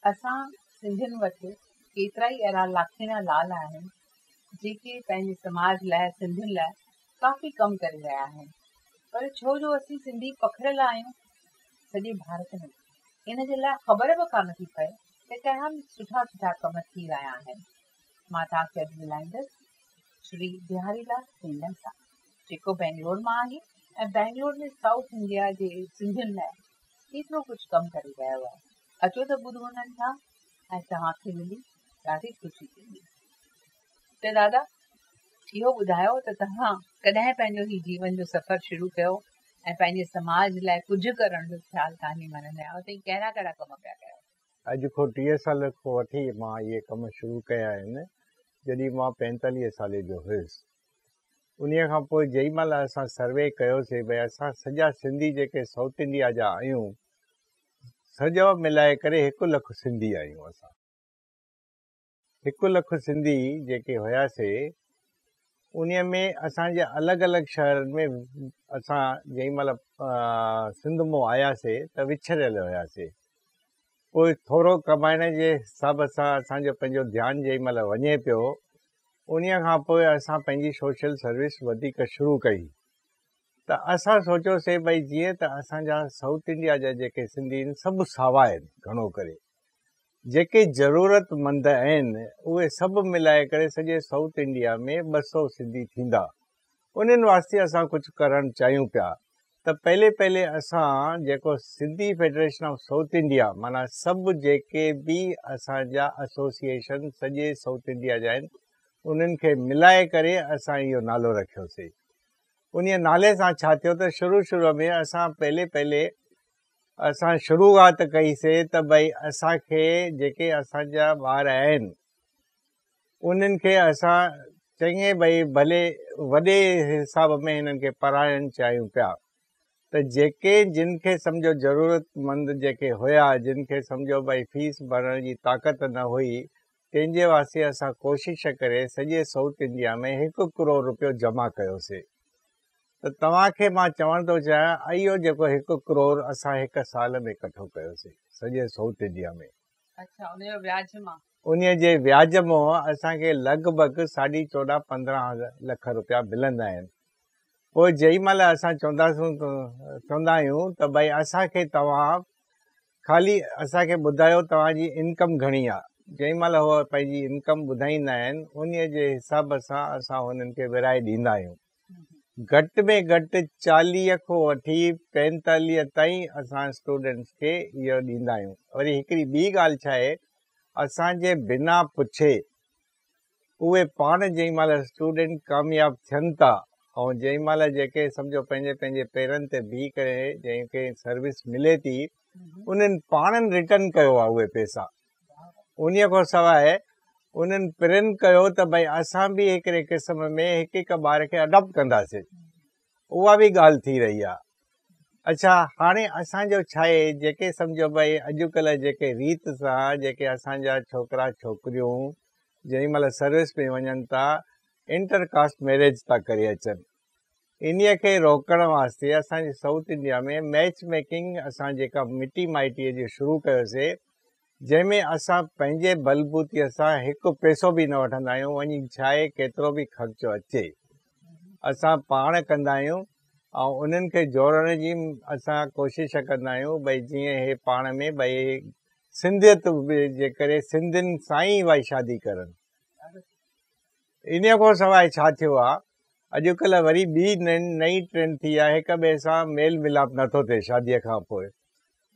असां सिंधियुनि वटि केतिरा ई अहिड़ा लाखीणा लाल आहिनि जेके पंहिंजे समाज लाइ सिंधियुनि लाइ काफ़ी कमु करे रहिया आहिनि। पर छो जो असीं सिंधी पखिड़ियल आहियूं सॼे भारत में, इन जे लाइ ख़बर बि कान थी पए त कहिड़ा सुठा सुठा कम थी रहिया आहिनि। मां तव्हांखे अॼु मिलाईंदसि श्री बिहारीलाल सिंधियन सां, जेको बेंगलोर मां आहे ऐं बेंगलोर में साउथ इंडिया जे सिंधियुनि लाइ केतिरो कुझु कमु करे रहियो आहे। अचो त ॿुधो उन्हनि खां ऐं तव्हांखे मिली ॾाढी ख़ुशी थींदी। त दादा, इहो ॿुधायो त तव्हां कॾहिं पंहिंजो ही जीवन जो सफ़र शुरू कयो ऐं पंहिंजे समाज लाइ कुझु करण जो ख़्यालु कान्हे मनंदा आहियो, त कहिड़ा कहिड़ा कम पिया कयो? अॼु खां 30 साल खां वठी मां इहे कम शुरू कया आहिनि। जॾहिं मां 45 साले जो हुयुसि, उन्हीअ खां पोइ जेॾी महिल असां सर्वे कयोसीं भई असां सॼा सिंधी जेके साउथ इंडिया जा आहियूं, सॼो मिलाए करे 1 लख सिंधी आहियूं। असां 1 लख सिंधी जेके हुयासीं, उन में असांजे अलॻि अलॻि शहरनि में असां जेॾी महिल सिंध मां आयासीं त विछड़ियल हुयासीं। पोइ थोरो कमाइण जे हिसाब सां असांजो पंहिंजो ध्यानु जेॾी महिल वञे पियो, उन खां पोइ असां पंहिंजी सोशल सर्विस वधीक शुरू कई। त असां सोचियोसीं भई जीअं त असांजा साउथ इंडिया जा जेके सिंधी आहिनि सभु सावा आहिनि, घणो करे जेके ज़रूरतमंद आहिनि उहे सभु मिलाए करे सॼे साउथ इंडिया में 200 सिंधी थींदा। उन्हनि वास्ते असां कुझु करणु चाहियूं पिया। त पहले असां जेको Sindhi federation of south India, माना सभु जेके बि असांजा एसोसिएशन सॼे साउथ इंडिया जा आहिनि, उन्हनि खे मिलाए करे असां इहो नालो रखियोसीं। उन नाले सां छा थियो त शुरू में असां पहले असां शुरूआत कईसीं त भई असांखे जेके असांजा ॿार आहिनि उन्हनि खे असां चङे भई भले वॾे हिसाब में हिननि खे पढ़ाइणु चाहियूं पिया। त जेके जिन खे सम्झो ज़रूरतमंद जेके हुया, जिन खे सम्झो भई फीस भरण जी ताक़त न हुई, तंहिंजे वास्ते असां कोशिश करे सॼे साउथ इंडिया में 1 करोड़ रुपयो जमा कयोसीं। त तव्हांखे मां चवणु थो चाहियां, इहो जेको 1 करोड़ असां 1 साल में इकठो कयोसीं सॼे साउथ इंडिया में। अच्छा, उन जो व्याज मां? उन जे व्याज मां असांखे लॻभॻि 14-15 लख रुपया मिलंदा आहिनि। पोइ जेॾी महिल असां चवंदा आहियूं त भई असांखे तव्हां ख़ाली असांखे ॿुधायो तव्हांजी इनकम घणी आहे। जेॾी महिल उहो पंहिंजी इनकम ॿुधाईंदा आहिनि, उन जे हिसाब सां असां हुननि खे विराए ॾींदा आहियूं। घटि में घटि 40 खां वठी 45 ताईं असां स्टूडेंट्स खे इहो ॾींदा आहियूं। वरी हिकिड़ी ॿी ॻाल्हि छा आहे, असांजे बिना पुछे उहे पाण जेॾी महिल स्टूडेंट कामयाबु थियनि था ऐं जेॾी महिल जेके सम्झो पंहिंजे पेरनि ते बीह करे जंहिंखे सर्विस मिले थी, उन्हनि पाणनि रिटर्न कयो आहे उहे पैसा। उन खां सवाइ उन्हनि प्रण कयो त भई असां बि हिकिड़े क़िस्म में हिकु ॿार खे अडॉप्ट कंदासीं। उहा बि ॻाल्हि थी रही आहे। अच्छा, हाणे असांजो छा आहे, जेके सम्झो भई अॼुकल्ह जेके रीत सां जेके असांजा छोकिरा छोकिरियूं जेॾी महिल सर्विस में वञनि था, इंटरकास्ट मैरिज था करे अचनि। इन्हीअ खे रोकण वास्ते असांजे साउथ इंडिया में मैच मेकिंग असां जेका मिटी माइटीअ जी शुरू कयोसीं, जंहिंमें असां पंहिंजे बलबूतीअ सां 1 पैसो बि न वठंदा आहियूं। वञी छा आहे, केतिरो बि ख़र्चो अचे असां पाण कंदा आहियूं ऐं उन्हनि खे जोड़ण जी असां कोशिश कंदा आहियूं भई जीअं हे पाण में भई सिंधियत जे करे सिंधियुनि सां ई भई शादी करनि। इन खां सवाइ छा थियो आहे, अॼुकल्ह वरी ॿी नई ट्रेंड थी आहे, हिक ॿिए सां मेल मिलाप नथो थिए शादीअ खां पोइ।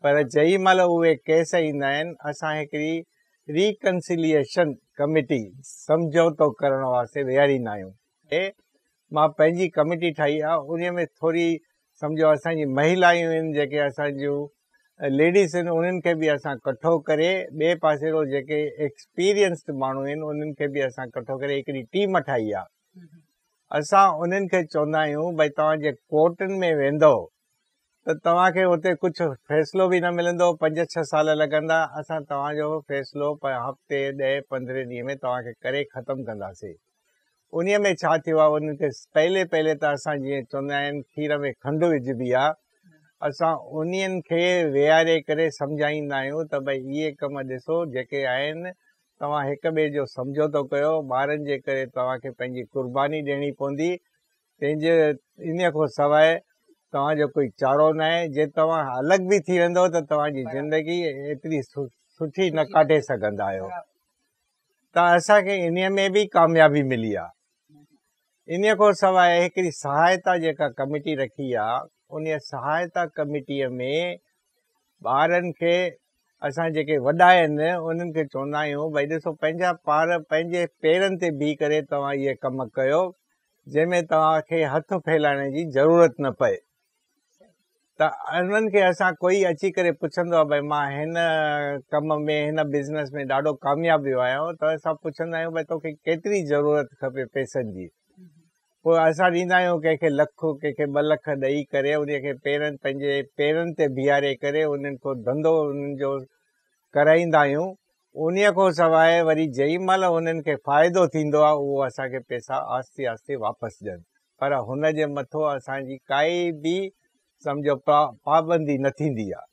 पर जेॾी महिल उहे केस ईंदा आहिनि, असां हिकिड़ी रिकन्सिलिएशन कमिटी सम्झौतो करण वास्ते वेहारींदा आहियूं। मां पंहिंजी कमिटी ठाही आहे, उन में थोरी सम्झो असांजी महिलायूं आहिनि जेके असांजूं लेडीज़ आहिनि, उन्हनि खे बि असां कठो करे, ॿिए पासे जेके एक्सपीरियंस्ड माण्हू आहिनि उन्हनि खे बि असां कठो करे हिकिड़ी टीम ठाही आहे। असां उन्हनि खे चवंदा आहियूं भई तव्हां जे कोर्टनि में वेंदो त तव्हांखे हुते कुझु फ़ैसिलो बि न मिलंदो, 5-6 साल लॻंदा। असां तव्हांजो फ़ैसिलो हफ़्ते 10-15 ॾींहं में तव्हांखे करे ख़तमु कंदासीं। उन में छा थियो आहे, उन्हनि खे पहले त असां जीअं चवंदा आहिनि खीर में खंडु विझबी आहे, असां उन्हनि खे वेहारे करे सम्झाईंदा आहियूं त भई इहे कम ॾिसो जेके आहिनि, तव्हां हिक ॿिए जो समझौतो कयो, ॿारनि जे करे तव्हांखे पंहिंजी कुर्बानी ॾियणी पवंदी, तंहिंजे इन खां सवाइ तव्हांजो कोई चारो न आहे। जे तव्हां अलॻि बि थी वेंदो त तव्हांजी ज़िंदगी एतिरी सुठी न काटे सघंदा आहियो। त असांखे इन में बि कामयाबी मिली आहे। इन खां सवाइ हिकिड़ी सहायता जेका कमेटी रखी आहे, उन सहायता कमेटीअ में ॿारनि खे असां जेके वॾा आहिनि उन्हनि खे चवंदा आहियूं भई ॾिसो पंहिंजा ॿार पंहिंजे पेरनि ते बीह करे तव्हां इहे कम कयो, जंहिंमें तव्हांखे हथ फैलाइण जी ज़रूरत न पए। त उन्हनि खे असां कोई अची करे पुछंदो आहे भई मां हिन कम में हिन बिज़नेस में ॾाढो कामयाबु वियो आहियां, त असां पुछंदा आहियूं भई तोखे केतिरी ज़रूरत खपे पैसनि जी। पोइ असां ॾींदा आहियूं कंहिंखे लखु, कंहिंखे 2 लख ॾेई करे उनखे पंहिंजे पेरनि ते बीहारे करे उन्हनि खां धंधो उन्हनि जो कराईंदा आहियूं। उन खां सवाइ वरी जेॾी महिल उन्हनि खे फ़ाइदो थींदो आहे उहो असांखे पैसा आस्ते आस्ते वापसि ॾियनि, पर हुन जे मथां असांजी काई बि सम्झो पाबंदी न थींदी आहे।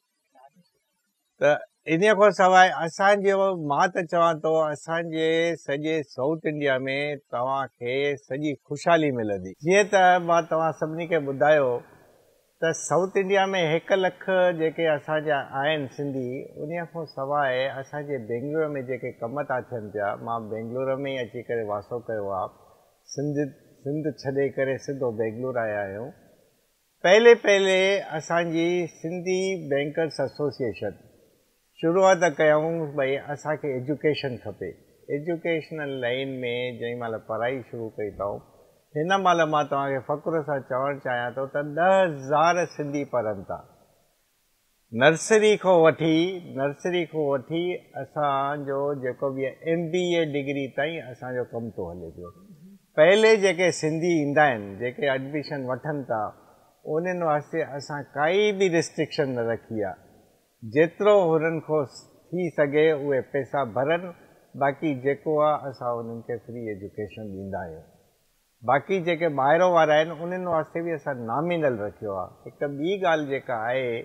त इन खां सवाइ असांजो, मां त चवां थो असांजे सॼे साउथ इंडिया में तव्हांखे सॼी ख़ुशहाली मिलंदी। जीअं त मां तव्हां सभिनी खे ॿुधायो त साउथ इंडिया में 1 लख जेके असांजा आहिनि सिंधी, उन खां सवाइ असांजे बेंगलुरु में जेके कम था थियनि पिया, मां बेंगलुरु में ई अची करे वासो कयो आहे। सिंध छॾे करे सिधो बेंगलुरु आया आहियूं। पहले असांजी सिंधी बैंकर्स एसोसिएशन शुरूआत कयूं भई असांखे एजुकेशन खपे। एजुकेशनल लाइन में जेॾी महिल पढ़ाई शुरू कई अथऊं, हिन महिल मां तव्हांखे फ़ख़्र सां चवणु चाहियां थो त 10,000 सिंधी पढ़नि था। नर्सरी खां वठी असांजो जेको बि MBA डिग्री ताईं असांजो कमु थो हले पियो। पहले जेके सिंधी ईंदा आहिनि, जेके एडमिशन वठनि था, उन्हनि वास्ते असां काई बि रिस्ट्रिक्शन न रखी आहे। जेतिरो हुननि खां थी सघे उहे पैसा भरनि, बाक़ी जेको आहे असां उन्हनि खे फ्री एजुकेशन ॾींदा आहियूं। बाक़ी जेके ॿाहिरों वारा आहिनि उन्हनि वास्ते बि असां नॉमिनल रखियो आहे। हिकु ॿी ॻाल्हि जेका आहे,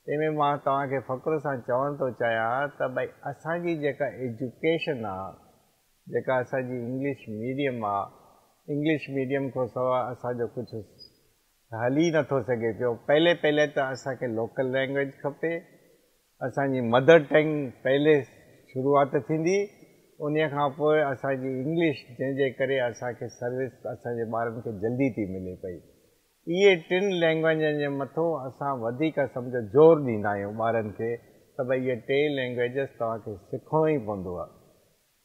तंहिंमें मां तव्हांखे फ़ख़्र सां चवणु थो चाहियां त भई असांजी जेका एजुकेशन आहे, जेका असांजी इंग्लिश मीडियम आहे, इंग्लिश मीडियम खां सवाइ असांजो कुझु हली नथो सघे पियो। पहले त असांखे लोकल लैंग्वेज खपे, असांजी मदर टंग पहले शुरूआत थींदी, उन खां पोइ असांजी इंग्लिश, जंहिंजे करे असांखे सर्विस असांजे ॿारनि खे जल्दी थी मिले पई। इहे 3 लैंग्वेजनि जे मथां असां वधीक सम्झो ज़ोर ॾींदा आहियूं ॿारनि खे त भई इहे 3 लैंग्वेजिस तव्हांखे सिखणो ई पवंदो आहे।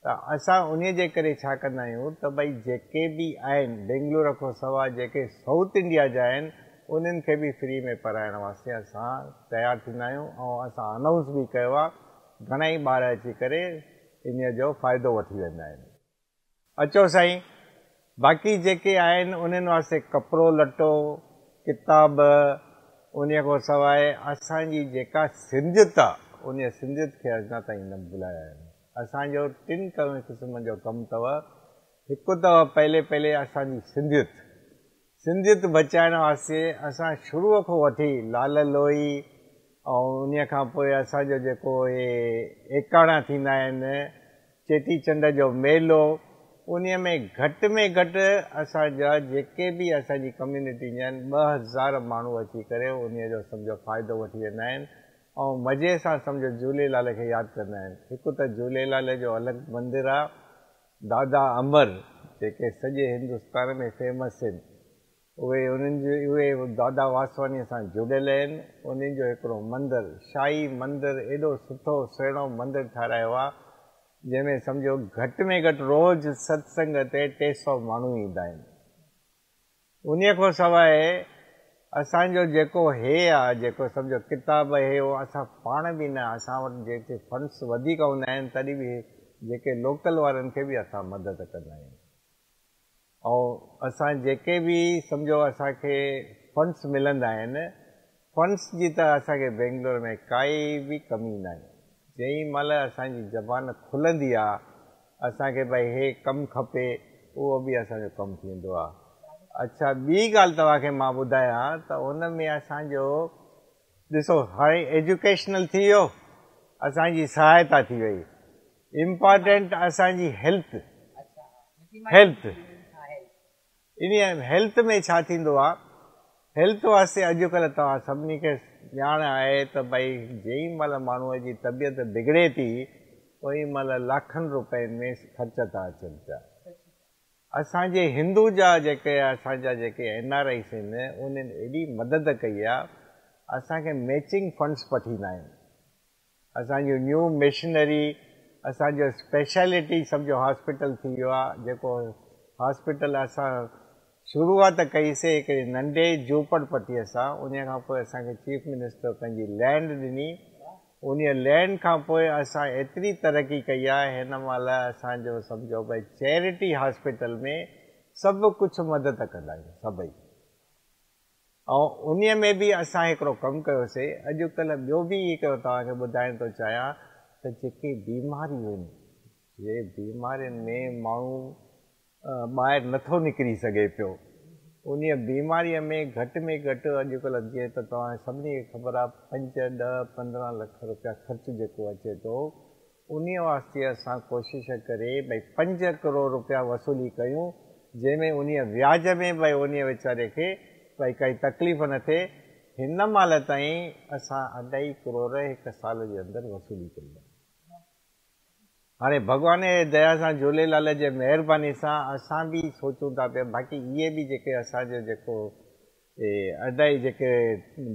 त असां उन जे करे छा कंदा आहियूं त भई जेके बि आहिनि बेंगलुरु खां सवाइ जेके साउथ इंडिया जा आहिनि, उन्हनि खे बि फ्री में पढ़ाइण वास्ते असां तयारु थींदा आहियूं। ऐं असां अनाउंस बि कयो आहे, घणेई ॿार अची करे इन जो फ़ाइदो वठी वेंदा आहिनि। अचो साईं, बाक़ी जेके आहिनि उन्हनि वास्ते कपिड़ो लटो, किताब, उन खां सवाइ असांजी जेका सिंधियत आहे, उन सिंधियत खे अञा ताईं न भुलाया आहिनि। असांजो 3 क़िस्म जो कमु अथव। हिकु अथव पहले असांजी सिंधियत बचाइण वास्ते असां शुरूअ खां वठी लाल लोई ऐं उन खां पोइ असांजो जेको एकाणा थींदा आहिनि, चेटीचंड जो मेलो, उन में घटि असांजा जेके बि असांजी कम्यूनिटी जा आहिनि 2000 माण्हू अची करे उन जो सम्झो फ़ाइदो वठी वेंदा आहिनि ऐं मज़े सां सम्झो झूलेलाल खे यादि कंदा आहिनि। हिकु त झूलेलाल जो अलॻि मंदिर आहे, दादा अमर, जेके सॼे हिंदुस्तान में फेमस आहिनि, उहे दादा वासवानीअ सां जुड़ियल आहिनि। उन्हनि जो हिकिड़ो मंदिर, शाही मंदिर, एॾो सुठो सुहिणो मंदिर ठारायो आहे, जंहिंमें सम्झो घटि में घटि रोज़ सत्संग ते 300 माण्हू ईंदा आहिनि। उन खां सवाइ असांजो जेको आहे, जेको सम्झो किताब उहो असां पाण बि न, असां वटि जेके फंड्स वधीक हूंदा आहिनि तॾहिं बि जेके लोकल वारनि खे बि असां मदद कंदा आहियूं। ऐं असां जेके बि सम्झो असांखे फंड्स मिलंदा आहिनि, फंड्स जी त असांखे बेंगलुरु में काई बि कमी न आहे। जेॾी महिल असांजी ज़बान खुलंदी आहे, असांखे भई हे कमु खपे, उहो बि असांजो कमु थींदो आहे। अच्छा, ॿी ॻाल्हि तव्हांखे मां ॿुधायां त उन में असांजो ॾिसो हाणे एजुकेशनल थी वियो, असांजी सहायता थी वई, इम्पॉर्टेंट असांजी हेल्थ। हेल्थ इन हेल्थ में छा थींदो आहे, हेल्थ वास्ते अॼुकल्ह तव्हां सभिनी खे ॼाण आहे त भई जेई महिल माण्हूअ जी तबियत बिगड़े थी ओई महिल लाखनि रुपयनि में ख़र्च था अचनि पिया। असांजे हिंदूजा जेके असांजा जेके NRIs आहिनि उन्हनि एॾी मदद कई आहे, असांखे मैचिंग फंड्स पठींदा आहिनि, असांजो न्यू मिशनरी, असांजो स्पेशलिटी सम्झो हॉस्पिटल थी वियो आहे, जेको हॉस्पिटल असां शुरूआत कईसीं हिकिड़े नंढे झूपड़पटीअ सां, उन खां पोइ असांखे चीफ मिनिस्टर पंहिंजी लैंड ॾिनी, उन लैंड खां पोइ असां एतिरी तरक़ी कई आहे, हिन महिल असांजो सम्झो भई चैरिटी हॉस्पिटल में सभु कुझु मदद कंदा आहियूं सभई। ऐं उन में बि असां हिकिड़ो कमु कयोसीं, अॼुकल्ह ॿियो बि हिकिड़ो तव्हांखे ॿुधाइण थो चाहियां त जेके बीमारियूं आहिनि, जे बीमारियुनि में माण्हू ॿाहिरि नथो निकिरी सघे पियो, उन बीमारीअ में घटि अॼुकल्ह जीअं त तव्हां सभिनी खे ख़बर आहे 5, 10, 15 लख रुपया ख़र्चु जेको अचे थो, उन वास्ते असां कोशिश करे भई 5 करोड़ रुपया वसूली कयूं, जंहिंमें उन व्याज में भई उन वीचारे खे भई काई तकलीफ़ न थिए। हिन महिल ताईं असां 2.5 करोड़ हिकु साल जे अंदरि वसूली कई आहे। हाणे भॻवान जे दया सां, झूलेलाल जे महिरबानी सां असां बि सोचूं था पिया, बाक़ी इहे बि जेके असांजो जेको 2.5 जेके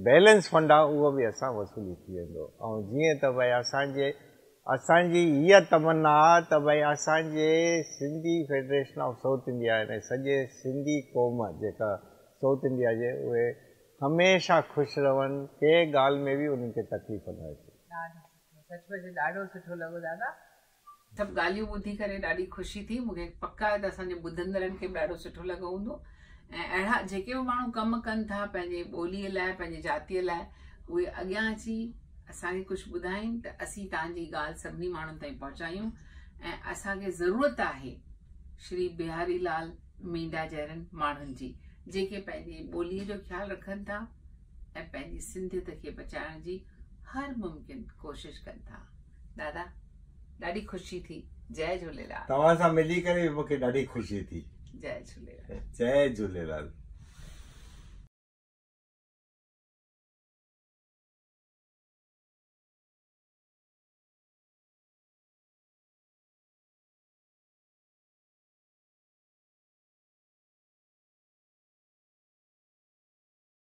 बैलेंस फंड आहे उहो बि असां वसूली थी वेंदो। ऐं जीअं त भई असांजी हीअ तमन्ना आहे त भई असांजे Sindhi federation of south India यानी सॼे सिंधी क़ौम जेका साउथ इंडिया जे, उहे हमेशह ख़ुशि रहनि, कंहिं ॻाल्हि में बि उन्हनि खे तकलीफ़ न अचे। सचमुच ॾाढो सुठो लॻो दादा, सभु ॻाल्हियूं ॿुधी करे ॾाढी ख़ुशी थी। मूंखे पक आहे त असांजे ॿुधंदड़नि खे बि ॾाढो सुठो लॻो हूंदो। ऐं अहिड़ा जेके बि माण्हू कमु कनि था पंहिंजे ॿोलीअ लाइ, पंहिंजे जातीअ लाइ, उहे अॻियां अची असांखे कुझु ॿुधाइनि त असीं तव्हांजी ॻाल्हि सभिनी माण्हुनि ताईं पहुचायूं। ऐं असांखे ज़रूरत आहे श्री बिहारी लाल मींडा जहिड़नि माण्हुनि जी, जेके पंहिंजी ॿोलीअ जो ख़्यालु रखनि था ऐं पंहिंजी सिंधियत खे बचाइण जी हर मुमकिन कोशिश कनि था। दादा ॾाढी ख़ुशी थी। जय झूलेलाल। तव्हां सां मिली करे मूंखे ॾाढी ख़ुशी थी। जय झूलेलाल। जय झूलेलाल।